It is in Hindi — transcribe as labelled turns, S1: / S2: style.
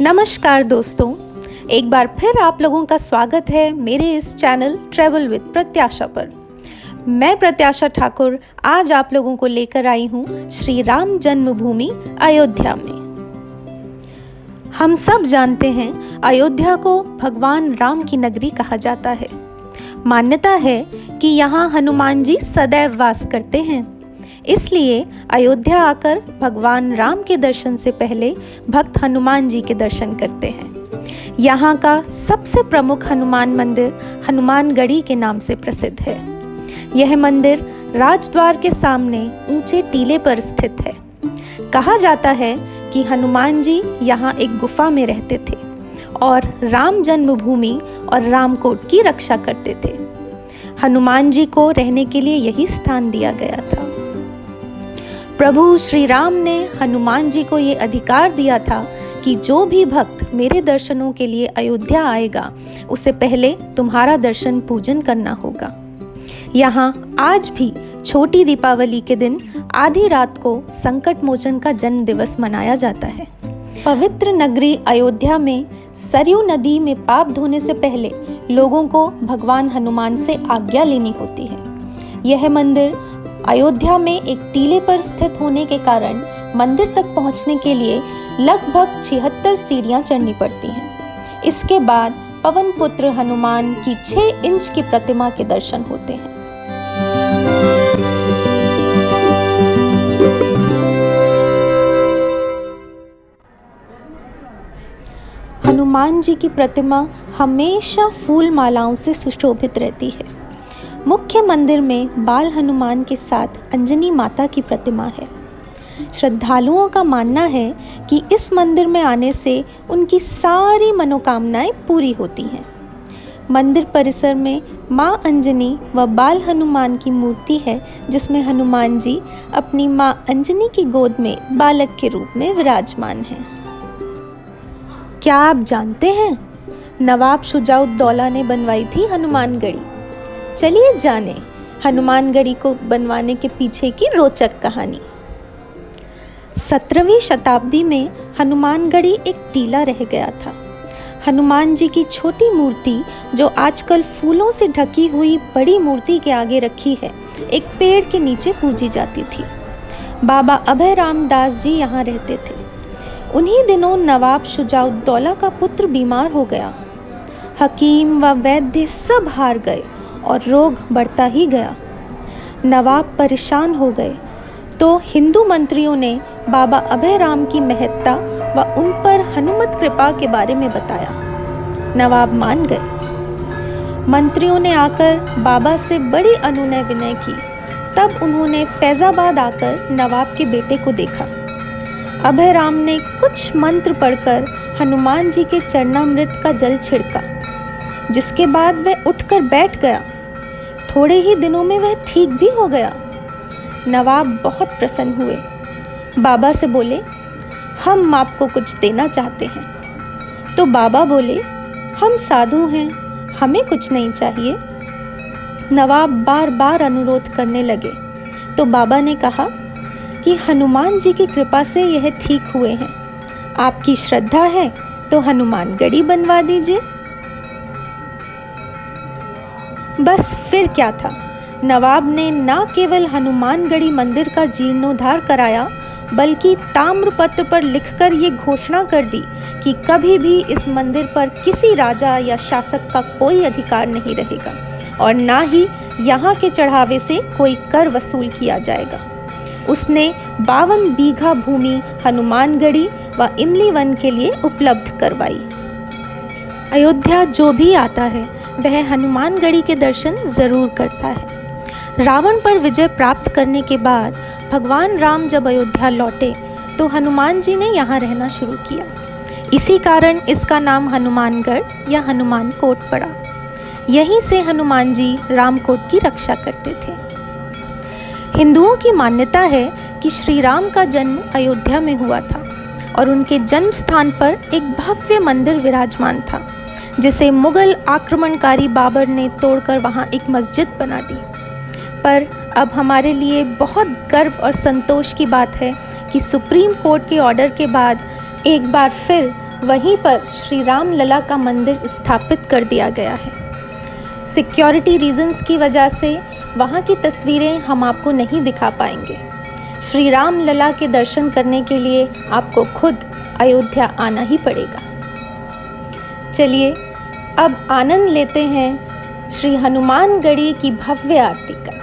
S1: नमस्कार दोस्तों, एक बार फिर आप लोगों का स्वागत है मेरे इस चैनल ट्रैवल विद प्रत्याशा पर। मैं प्रत्याशा ठाकुर आज आप लोगों को लेकर आई हूँ श्री राम जन्मभूमि अयोध्या में। हम सब जानते हैं अयोध्या को भगवान राम की नगरी कहा जाता है। मान्यता है कि यहाँ हनुमान जी सदैव वास करते हैं, इसलिए अयोध्या आकर भगवान राम के दर्शन से पहले भक्त हनुमान जी के दर्शन करते हैं। यहाँ का सबसे प्रमुख हनुमान मंदिर हनुमानगढ़ी के नाम से प्रसिद्ध है। यह मंदिर राजद्वार के सामने ऊंचे टीले पर स्थित है। कहा जाता है कि हनुमान जी यहाँ एक गुफा में रहते थे और राम जन्मभूमि और रामकोट की रक्षा करते थे। हनुमान जी को रहने के लिए यही स्थान दिया गया था। प्रभु श्री राम ने हनुमान जी को ये अधिकार दिया था कि जो भी भक्त मेरे दर्शनों के लिए अयोध्या आएगा उसे पहले तुम्हारा दर्शन पूजन करना होगा। यहाँ आज भी छोटी दीपावली के दिन आधी रात को संकट मोचन का जन्म दिवस मनाया जाता है। पवित्र नगरी अयोध्या में सरयू नदी में पाप धोने से पहले लोगों को भगवान हनुमान से आज्ञा लेनी होती है। यह मंदिर अयोध्या में एक टीले पर स्थित होने के कारण मंदिर तक पहुंचने के लिए लगभग 76 सीढ़ियां चढ़नी पड़ती हैं। इसके बाद पवन पुत्र हनुमान की 6 इंच की प्रतिमा के दर्शन होते हैं। हनुमान जी की प्रतिमा हमेशा फूल मालाओं से सुशोभित रहती है। मुख्य मंदिर में बाल हनुमान के साथ अंजनी माता की प्रतिमा है। श्रद्धालुओं का मानना है कि इस मंदिर में आने से उनकी सारी मनोकामनाएं पूरी होती हैं। मंदिर परिसर में मां अंजनी व बाल हनुमान की मूर्ति है, जिसमें हनुमान जी अपनी मां अंजनी की गोद में बालक के रूप में विराजमान हैं। क्या आप जानते हैं नवाब शुजाउद्दौला ने बनवाई थी हनुमानगढ़ी? चलिए जाने हनुमानगढ़ी को बनवाने के पीछे की रोचक कहानी। 17वीं शताब्दी में हनुमानगढ़ी एक टीला रह गया था। हनुमान जी की छोटी मूर्ति, जो आजकल फूलों से ढकी हुई बड़ी मूर्ति के आगे रखी है, एक पेड़ के नीचे पूजी जाती थी। बाबा अभय राम दास जी यहाँ रहते थे। उन्हीं दिनों नवाब शुजाउद्दौला का पुत्र बीमार हो गया। हकीम व वैद्य सब हार गए और रोग बढ़ता ही गया। नवाब परेशान हो गए तो हिंदू मंत्रियों ने बाबा अभय राम की महत्ता व उन पर हनुमत कृपा के बारे में बताया। नवाब मान गए। मंत्रियों ने आकर बाबा से बड़ी अनुनय विनय की। तब उन्होंने फैजाबाद आकर नवाब के बेटे को देखा। अभय राम ने कुछ मंत्र पढ़कर हनुमान जी के चरणामृत का जल छिड़का, जिसके बाद वह उठकर बैठ गया। थोड़े ही दिनों में वह ठीक भी हो गया। नवाब बहुत प्रसन्न हुए। बाबा से बोले, हम आपको कुछ देना चाहते हैं। तो बाबा बोले, हम साधु हैं, हमें कुछ नहीं चाहिए। नवाब बार बार अनुरोध करने लगे तो बाबा ने कहा कि हनुमान जी की कृपा से यह ठीक हुए हैं। आपकी श्रद्धा है तो हनुमानगढ़ी बनवा दीजिए। बस फिर क्या था, नवाब ने न केवल हनुमानगढ़ी मंदिर का जीर्णोद्धार कराया, बल्कि ताम्रपत्र पर लिखकर ये घोषणा कर दी कि कभी भी इस मंदिर पर किसी राजा या शासक का कोई अधिकार नहीं रहेगा और ना ही यहाँ के चढ़ावे से कोई कर वसूल किया जाएगा। उसने 52 बीघा भूमि हनुमानगढ़ी व इमली वन के लिए उपलब्ध करवाई। अयोध्या जो भी आता है वह हनुमानगढ़ी के दर्शन जरूर करता है। रावण पर विजय प्राप्त करने के बाद भगवान राम जब अयोध्या लौटे तो हनुमान जी ने यहाँ रहना शुरू किया। इसी कारण इसका नाम हनुमानगढ़ या हनुमान कोट पड़ा। यहीं से हनुमान जी रामकोट की रक्षा करते थे। हिंदुओं की मान्यता है कि श्री राम का जन्म अयोध्या में हुआ था और उनके जन्म स्थान पर एक भव्य मंदिर विराजमान था, जिसे मुगल आक्रमणकारी बाबर ने तोड़कर वहाँ एक मस्जिद बना दी। पर अब हमारे लिए बहुत गर्व और संतोष की बात है कि सुप्रीम कोर्ट के ऑर्डर के बाद एक बार फिर वहीं पर श्री राम लला का मंदिर स्थापित कर दिया गया है। सिक्योरिटी रीजंस की वजह से वहाँ की तस्वीरें हम आपको नहीं दिखा पाएंगे। श्री राम लला के दर्शन करने के लिए आपको खुद अयोध्या आना ही पड़ेगा। चलिए अब आनंद लेते हैं श्री हनुमानगढ़ी की भव्य आरती का।